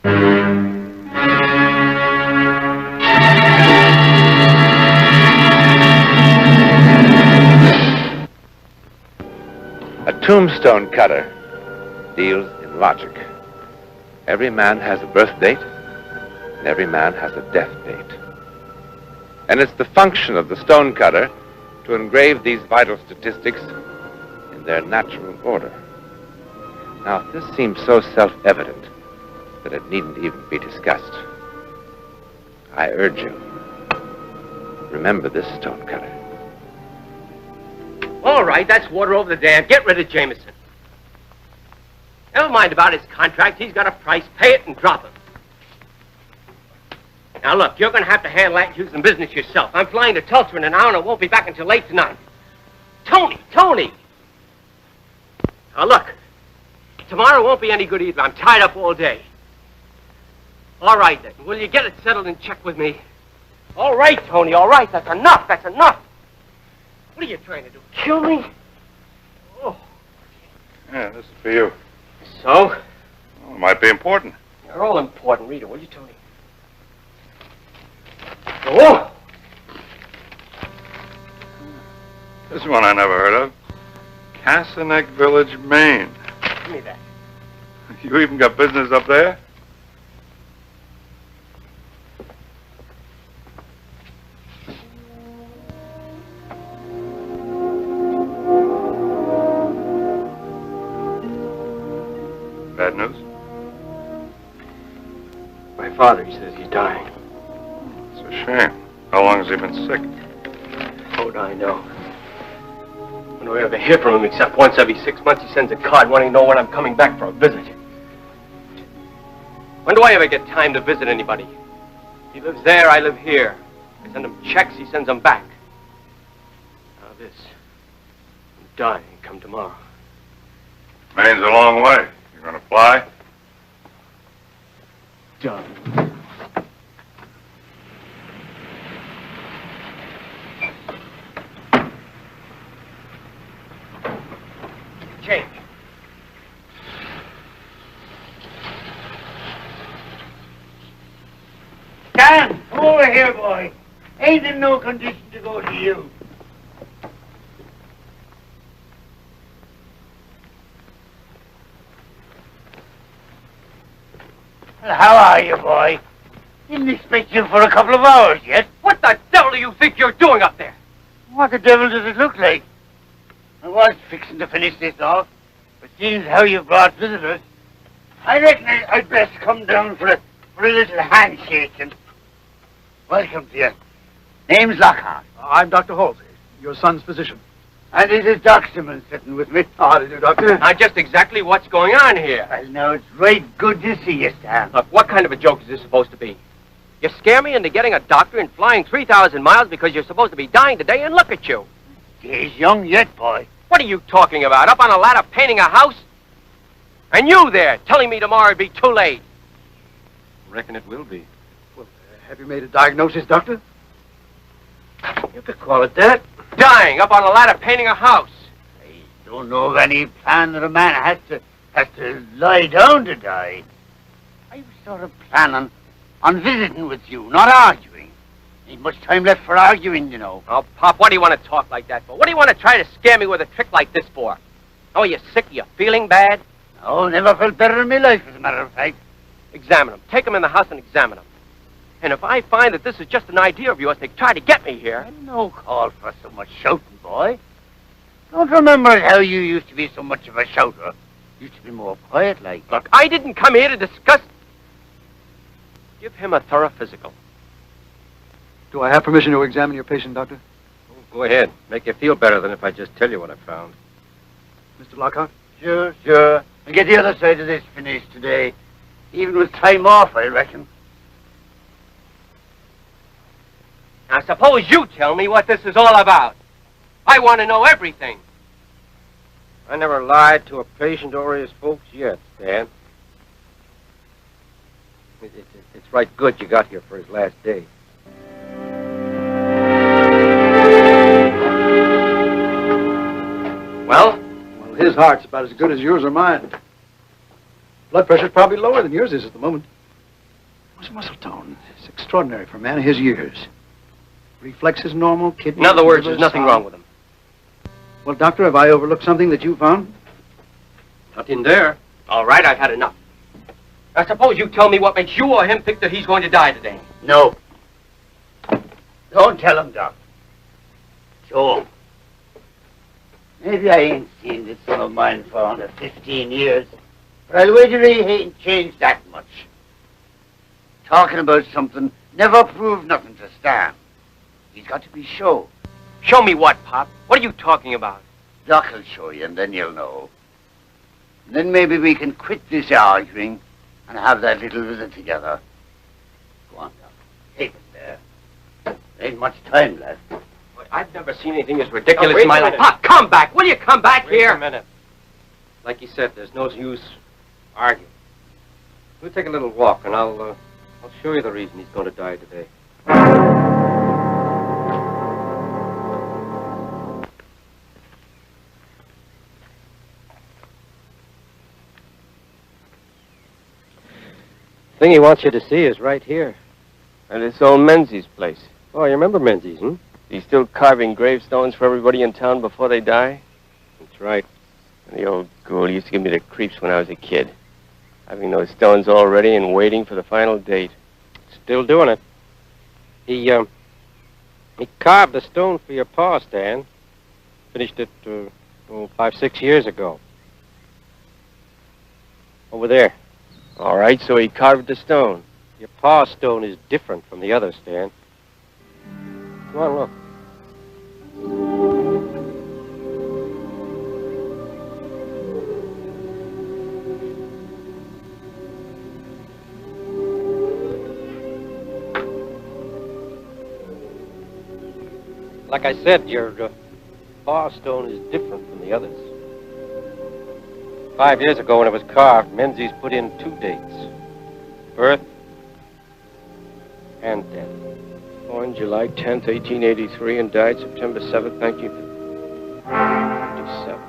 A tombstone cutter deals in logic. Every man has a birth date, and every man has a death date. And it's the function of the stone cutter to engrave these vital statistics in their natural order. Now, if this seems so self-evident that it needn't even be discussed, I urge you, remember this stone cutter. All right, that's water over the dam. Get rid of Jameson. Never mind about his contract. He's got a price. Pay it and drop him. Now, look, you're going to have to handle that Houston business yourself. I'm flying to Tulsa in an hour and I won't be back until late tonight. Tony! Now, look, tomorrow won't be any good either. I'm tied up all day. All right, then. Will you get it settled and check with me? All right, Tony, all right. That's enough. What are you trying to do? Kill me? Oh. Yeah, this is for you. So? Well, it might be important. You're all important. Read it, will you, Tony? Oh! This one I never heard of. Cassaneck Village, Maine. Give me that. You even got business up there? Bad news? My father, he says he's dying. It's a shame. How long has he been sick? How do I know? When do I ever hear from him except once every 6 months he sends a card wanting to know when I'm coming back for a visit. When do I ever get time to visit anybody? He lives there, I live here. I send him checks, he sends them back. Now this. I'm dying come tomorrow. Maine's a long way. You gonna fly? Done. Change. Dan, come over here, boy. Ain't in no condition to go to you. Well, how are you, boy? Didn't expect you for a couple of hours yet. What the devil do you think you're doing up there? What the devil does it look like? I was fixing to finish this off, but seeing how you brought visitors, I reckon I'd best come down for a little handshake and welcome to you. Name's Lockhart. I'm Dr. Halsey, your son's physician. And it is Doc Simmons sitting with me. How do you do, Doctor? Now, just exactly what's going on here. Well, now, it's right good to see you, Stan. Look, what kind of a joke is this supposed to be? You scare me into getting a doctor and flying 3,000 miles because you're supposed to be dying today, and look at you. He's young yet, boy. What are you talking about? Up on a ladder painting a house? And you there, telling me tomorrow it'd be too late. Reckon it will be. Well, have you made a diagnosis, Doctor? You could call it that. Dying up on a ladder painting a house. I don't know of any plan that a man has to lie down to die. I was sort of planning on visiting with you, not arguing. Ain't much time left for arguing, you know. Oh, Pop, what do you want to talk like that for? What do you want to try to scare me with a trick like this for? Oh, are you sick? Are you feeling bad? Oh, never felt better in my life, as a matter of fact. Examine him. Take him in the house and examine him. And if I find that this is just an idea of yours to try to get me here... No call for so much shouting, boy. Don't remember how you used to be so much of a shouter. Used to be more quiet like. Look, I didn't come here to discuss... Give him a thorough physical. Do I have permission to examine your patient, Doctor? Oh, go ahead. Make you feel better than if I just tell you what I found. Mr. Lockhart? Sure. I'll get the other side of this finished today. Even with time off, I reckon. Now, suppose you tell me what this is all about. I want to know everything. I never lied to a patient or his folks yet, Stan. It's right good you got here for his last day. Well? Well, his heart's about as good as yours or mine. Blood pressure's probably lower than yours is at the moment. His muscle tone is extraordinary for a man of his years. Reflexes normal, kidneys... In other words, livers, there's nothing wrong with him. Well, Doctor, have I overlooked something that you found? Nothing there. All right, I've had enough. Now, suppose you tell me what makes you or him think that he's going to die today. No. Don't tell him, Doc. Show him. Maybe I ain't seen this son of mine for under 15 years, but I'll wager he ain't changed that much. Talking about something never proved nothing to Stan. He's got to be shown. Show me what, Pop? What are you talking about? Doc will show you, and then you'll know. And then maybe we can quit this arguing and have that little visit together. Go on, Doc. Take it there. There ain't much time left. I've never seen anything as ridiculous in my life. Pop, come back. Will you come back here? Wait a minute. Like you said, there's no use arguing. We'll take a little walk, and I'll show you the reason he's going to die today. The thing he wants you to see is right here. And it's old Menzies' place. Oh, you remember Menzies, hmm? He's still carving gravestones for everybody in town before they die? That's right. And the old ghoul used to give me the creeps when I was a kid. Having those stones all ready and waiting for the final date. Still doing it. He carved the stone for your pa, Stan. Finished it, 5-6 years ago. Over there. All right, so he carved the stone. Your pa's stone is different from the others, Stan. Come on, look. Like I said, your pa's stone is different from the others. 5 years ago, when it was carved, Menzies put in 2 dates. Birth and death. Born July 10th, 1883, and died September 7th, 1957.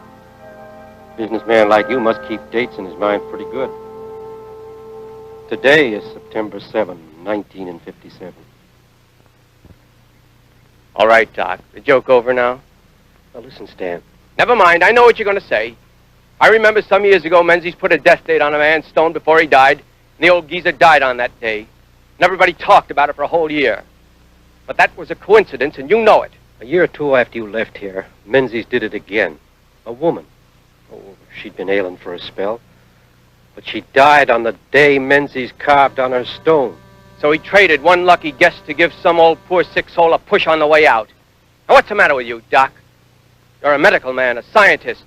Businessman like you must keep dates in his mind pretty good. Today is September 7, 1957. All right, Doc. The joke over now? Now, listen, Stan. Never mind. I know what you're going to say. I remember some years ago, Menzies put a death date on a man's stone before he died, and the old geezer died on that day. And everybody talked about it for a whole year. But that was a coincidence, and you know it. A year or two after you left here, Menzies did it again. A woman. Oh, she'd been ailing for a spell. But she died on the day Menzies carved on her stone. So he traded one lucky guess to give some old poor sick soul a push on the way out. Now, what's the matter with you, Doc? You're a medical man, a scientist.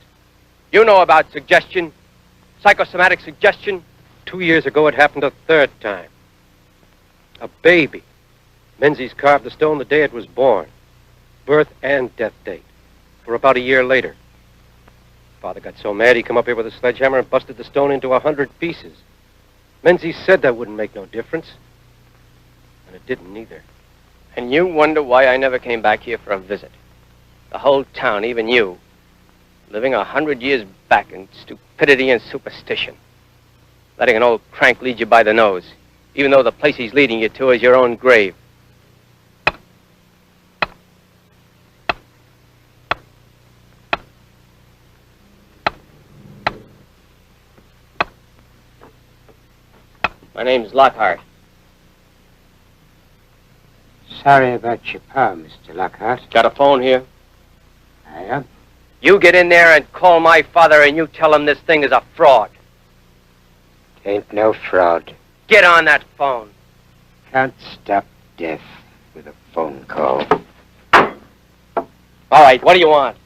You know about suggestion, psychosomatic suggestion. 2 years ago, it happened a third time. A baby. Menzies carved the stone the day it was born. Birth and death date. For about a year later. Father got so mad he come up here with a sledgehammer and busted the stone into 100 pieces. Menzies said that wouldn't make no difference. And it didn't either. And you wonder why I never came back here for a visit. The whole town, even you, living 100 years back in stupidity and superstition. Letting an old crank lead you by the nose, even though the place he's leading you to is your own grave. My name's Lockhart. Sorry about your pa, Mr. Lockhart. Got a phone here? I am. You get in there and call my father and you tell him this thing is a fraud. Ain't no fraud. Get on that phone. Can't stop death with a phone call. All right, what do you want?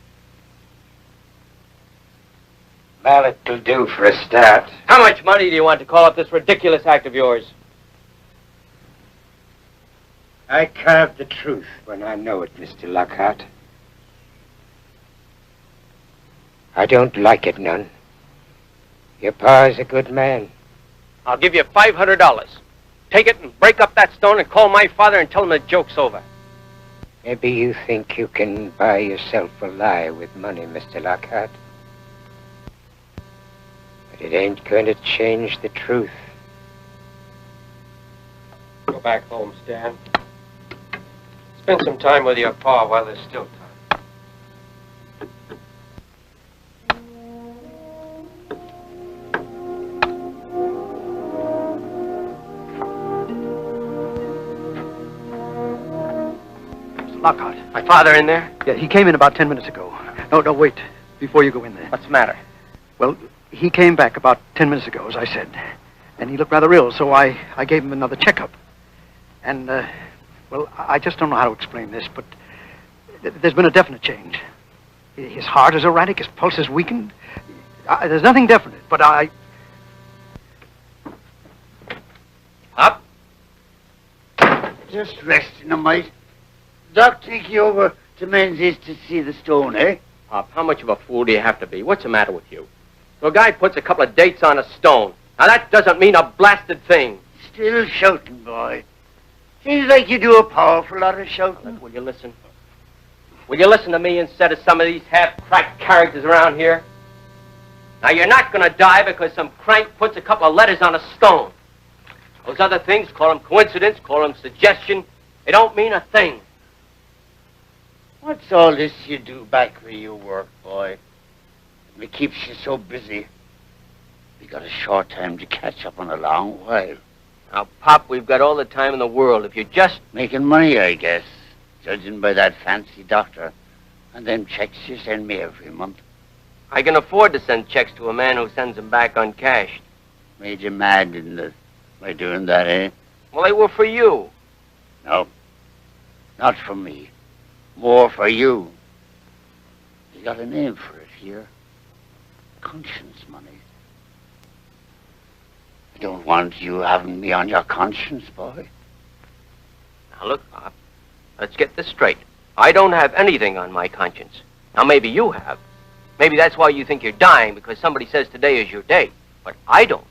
Mallet'll do for a start. How much money do you want to call up this ridiculous act of yours? I carve the truth when I know it, Mr. Lockhart. I don't like it none. Your pa's a good man. I'll give you $500. Take it and break up that stone and call my father and tell him the joke's over. Maybe you think you can buy yourself a lie with money, Mr. Lockhart. But it ain't going to change the truth. back home, Stan. Spend some time with your pa while there's still time. Mr. Lockhart. My father in there? Yeah, he came in about 10 minutes ago. No, wait. Before you go in there. What's the matter? Well, he came back about 10 minutes ago, as I said. And he looked rather ill, so I gave him another checkup. And, well, I just don't know how to explain this, but there's been a definite change. His heart is erratic, his pulse is weakened. There's nothing definite, but Up. Just resting a mite. Doc, take you over to Menzies to see the stone, eh? Pop, how much of a fool do you have to be? What's the matter with you? So a guy puts a couple of dates on a stone. Now that doesn't mean a blasted thing. Still shouting, boy. Seems like you do a powerful lot of shouting. Look, will you listen? Will you listen to me instead of some of these half-cracked characters around here? Now, you're not going to die because some crank puts a couple of letters on a stone. Those other things, call them coincidence, call them suggestion. They don't mean a thing. What's all this you do back where you work, boy? It keeps you so busy. We got a short time to catch up on a long while. Now, Pop, we've got all the time in the world. If you just... Making money, I guess, judging by that fancy doctor and them checks you send me every month. I can afford to send checks to a man who sends them back uncashed. Made you mad, didn't it, by doing that, eh? Well, they were for you. No, not for me. More for you. You got a name for it here. Conscience money. I don't want you having me on your conscience, boy. Now, look, Pop, let's get this straight. I don't have anything on my conscience. Now, maybe you have. Maybe that's why you think you're dying, because somebody says today is your day. But I don't.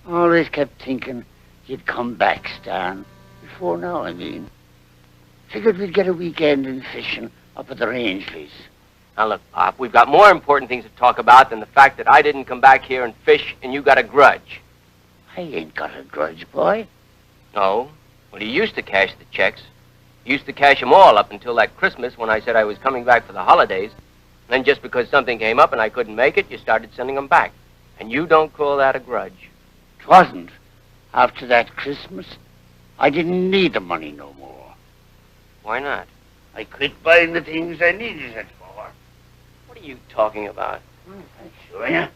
Always kept thinking you'd come back, Stan. Before now, I mean. Figured we'd get a weekend in fishing up at the Rangeley's. Now, look, Pop, we've got more important things to talk about than the fact that I didn't come back here and fish and you got a grudge. I ain't got a grudge, boy. No. Well, you used to cash the checks. You used to cash them all up until that Christmas when I said I was coming back for the holidays. Then just because something came up and I couldn't make it, you started sending them back. And you don't call that a grudge. 'Twasn't. After that Christmas, I didn't need the money no more. Why not? I quit buying the things I needed it for. What are you talking about? I'll show you.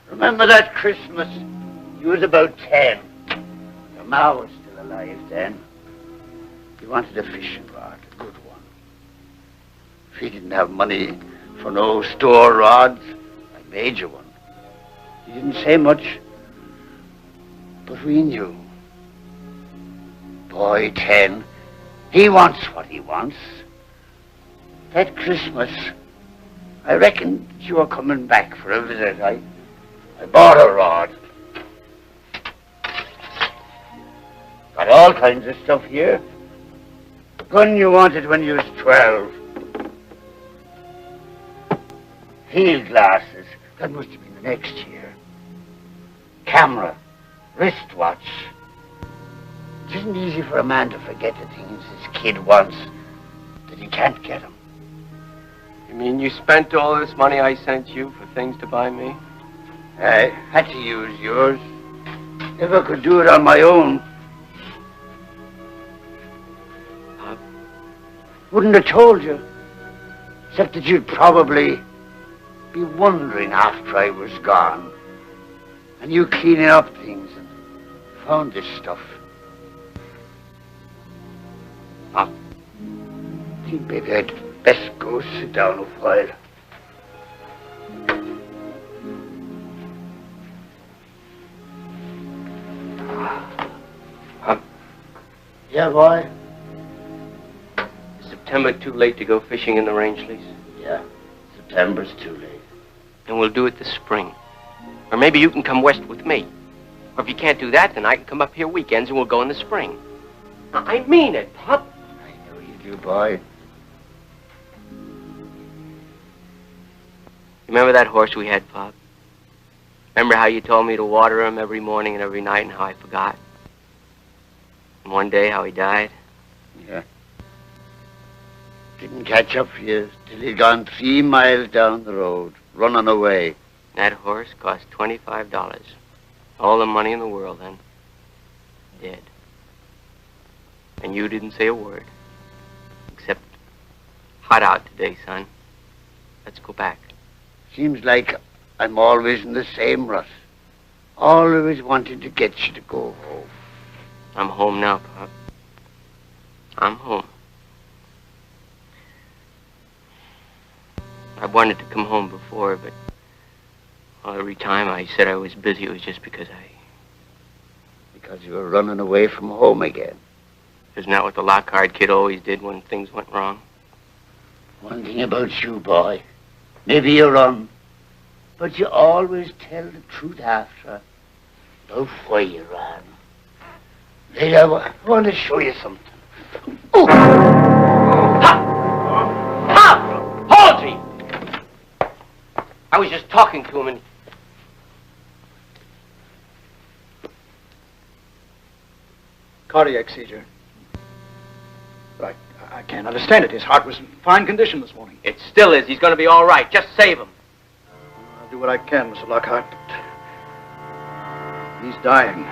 Remember that Christmas? You was about 10. Your ma was still alive then. You wanted a fishing rod, a good one. If you didn't have money for no store rods, I made you one. You didn't say much, but we knew. Boy 10, he wants what he wants. That Christmas, I reckoned you were coming back for a visit. I bought a rod. Got all kinds of stuff here. The gun you wanted when you was 12. Field glasses. That must have been the next year. Camera. Wristwatch. It isn't easy for a man to forget the things his kid wants that he can't get him. You mean you spent all this money I sent you for things to buy me? I had to use yours. If I could do it on my own. Pop? Wouldn't have told you. Except that you'd probably be wondering after I was gone. And you cleaning up things and found this stuff. I think maybe I'd best go sit down a while. Yeah, boy? Is September too late to go fishing in the Rangeleys? Yeah, September's too late. And we'll do it this spring. Or maybe you can come west with me. Or if you can't do that, then I can come up here weekends and we'll go in the spring. I mean it, Pop. I know you do, boy. Remember that horse we had, Pop? Remember how you told me to water him every morning and every night and how I forgot? And one day how he died? Yeah. Didn't catch up for you till he'd gone 3 miles down the road, running away. That horse cost $25. All the money in the world then. Dead. And you didn't say a word. Except, hot out today, son. Let's go back. Seems like I'm always in the same rut. Always wanting to get you to go home. I'm home now, Pop. I'm home. I wanted to come home before, but every time I said I was busy, it was just because Because you were running away from home again. Isn't that what the Lockhart kid always did when things went wrong? One thing about you, boy. Maybe you run, but you always tell the truth after. About why you ran. Later, I want to show you something. Oh! Pop! Pop! Hold me! I was just talking to him and... Cardiac seizure. But I can't understand it. His heart was in fine condition this morning. It still is. He's going to be all right. Just save him. I'll do what I can, Mr. Lockhart, but he's dying.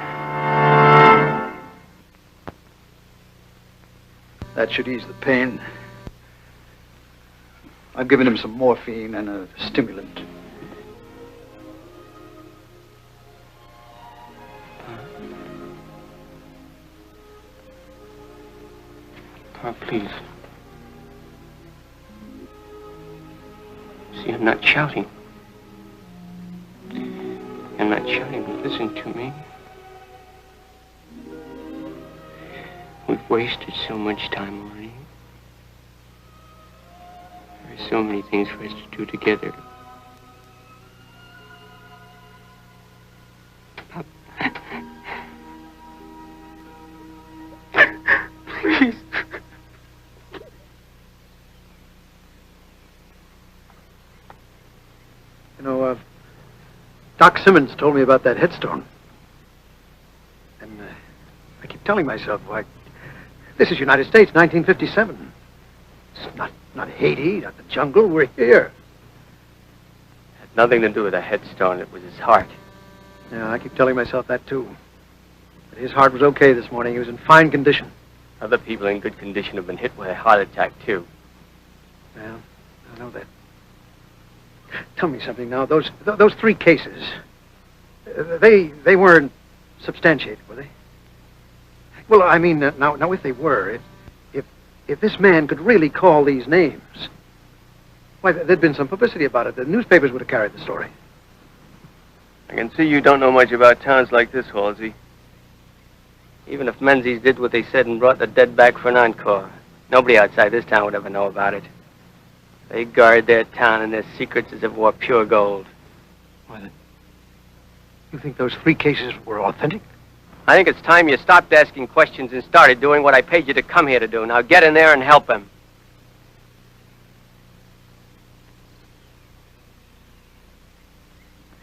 That should ease the pain. I've given him some morphine and a stimulant. Pop, please. See, I'm not shouting. I'm not shouting, but listen to me. We've wasted so much time already. There are so many things for us to do together. Pop. Please. You know, Doc Simmons told me about that headstone. And I keep telling myself, why, this is United States, 1957. It's not Haiti, not the jungle. We're here. It had nothing to do with a headstone. It was his heart. Yeah, I keep telling myself that, too. But his heart was okay this morning. He was in fine condition. Other people in good condition have been hit with a heart attack, too. Well, I know that. Tell me something now. Those 3 cases, they weren't substantiated, were they? Well, I mean, now if they were, if this man could really call these names, why, there'd been some publicity about it. The newspapers would have carried the story. I can see you don't know much about towns like this, Halsey. Even if Menzies did what they said and brought the dead back for an encore, nobody outside this town would ever know about it. They guard their town and their secrets as if it were pure gold. Why, then, you think those 3 cases were authentic? I think it's time you stopped asking questions and started doing what I paid you to come here to do. Now get in there and help him.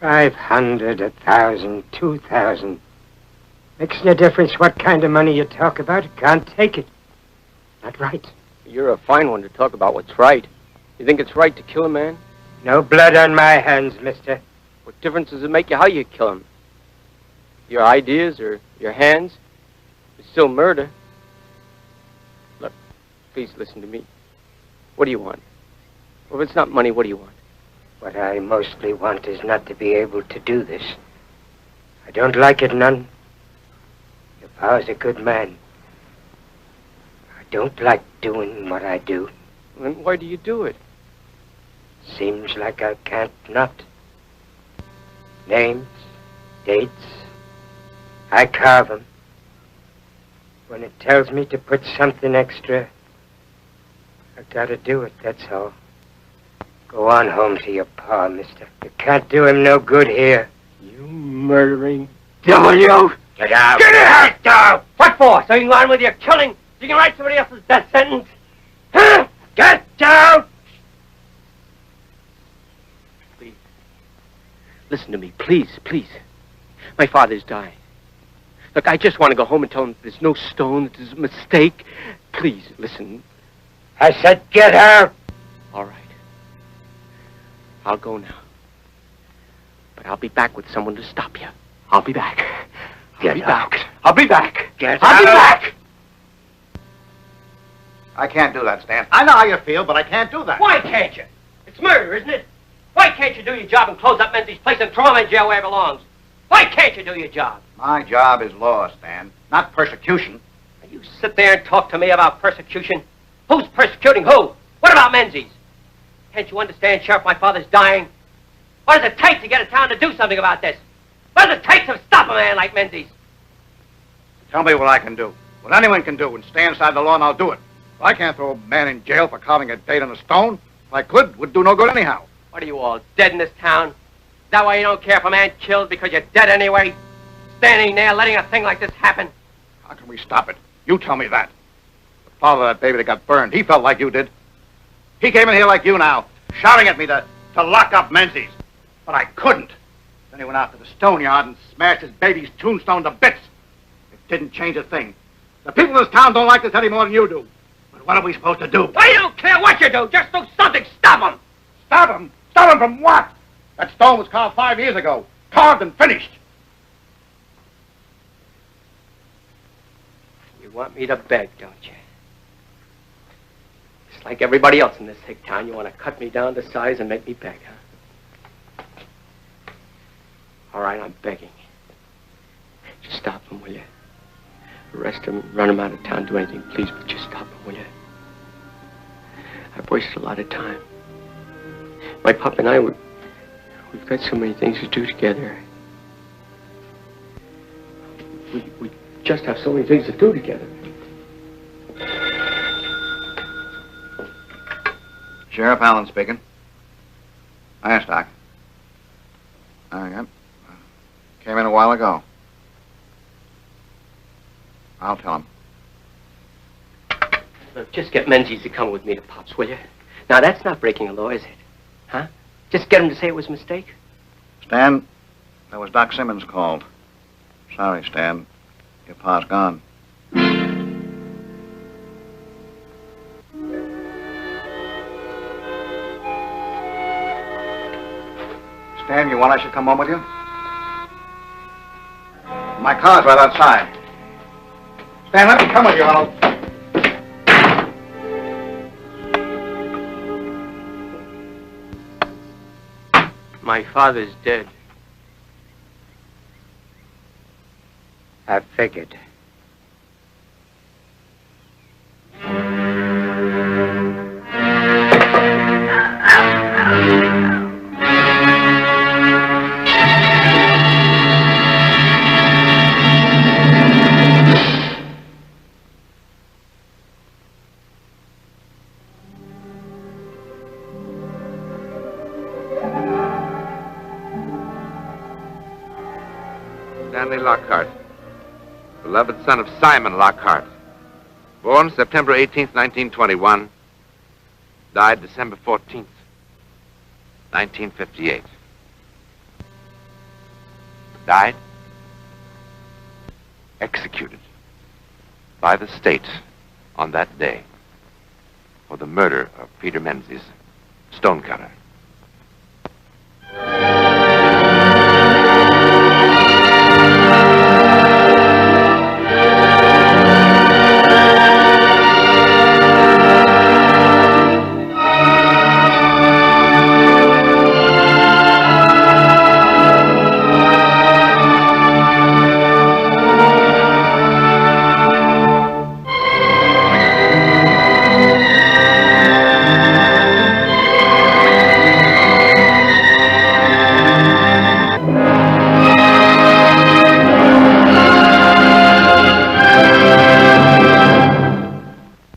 $500, $1,000, $2,000. Makes no difference what kind of money you talk about. Can't take it. Not right. You're a fine one to talk about what's right. You think it's right to kill a man? No blood on my hands, mister. What difference does it make you how you kill him? Your ideas or your hands? It's still murder. Look, please listen to me. What do you want? Well, if it's not money, what do you want? What I mostly want is not to be able to do this. I don't like it none. Your pa's a good man. I don't like doing what I do. Then why do you do it? Seems like I can't not. Names, dates, I carve 'em. When it tells me to put something extra, I gotta do it, that's all. Go on home to your pa, mister. You can't do him no good here. You murdering devil, you! Get out! Get out, dog! What for? So you can go on with your killing? You can write somebody else's death sentence? Huh? Get out! Listen to me, please, please. My father's dying. Look, I just want to go home and tell him there's no stone, that there's a mistake. Please, listen. I said get her! All right. I'll go now. But I'll be back with someone to stop you. I'll be back. I'll be back. I'll be back. I'll be back! I can't do that, Stan. I know how you feel, but I can't do that. Why can't you? It's murder, isn't it? Why can't you do your job and close up Menzies' place and throw him in jail where he belongs? Why can't you do your job? My job is law, Stan, not persecution. You sit there and talk to me about persecution? Who's persecuting who? What about Menzies? Can't you understand, Sheriff, my father's dying? What does it take to get a town to do something about this? What does it take to stop a man like Menzies? Tell me what I can do. What anyone can do, and stay inside the law, and I'll do it. I can't throw a man in jail for carving a date on a stone. If I could, it would do no good anyhow. What are you all, dead in this town? Is that why you don't care if a man killed because you're dead anyway? Standing there letting a thing like this happen? How can we stop it? You tell me that. The father of that baby that got burned, he felt like you did. He came in here like you now, shouting at me to lock up Menzies. But I couldn't. Then he went out to the stone yard and smashed his baby's tombstone to bits. It didn't change a thing. The people in this town don't like this any more than you do. But what are we supposed to do? I don't care what you do. Just do something. Stop him. Stop him? Stop him from what? That stone was carved 5 years ago. Carved and finished. You want me to beg, don't you? Just like everybody else in this hick town, you want to cut me down to size and make me beg, huh? All right, I'm begging. Just stop him, will you? Arrest him, run him out of town, do anything, please, but just stop him, will you? I've wasted a lot of time. My pop and I, we've got so many things to do together. We just have so many things to do together. Sheriff Allen speaking. Hiya, Stock. Came in a while ago. I'll tell him. Look, just get Menzies to come with me to Pop's, will you? Now, that's not breaking the law, is it? Huh? Just get him to say it was a mistake? Stan, that was Doc Simmons called. Sorry, Stan. Your pa's gone. Stan, you want I should come home with you? My car's right outside. Stan, let me come with you, Arnold. My father's dead. I figured. Stanley Lockhart, beloved son of Simon Lockhart, born September 18th, 1921, died December 14th, 1958. Died? Executed by the state on that day for the murder of Peter Menzies, stonecutter.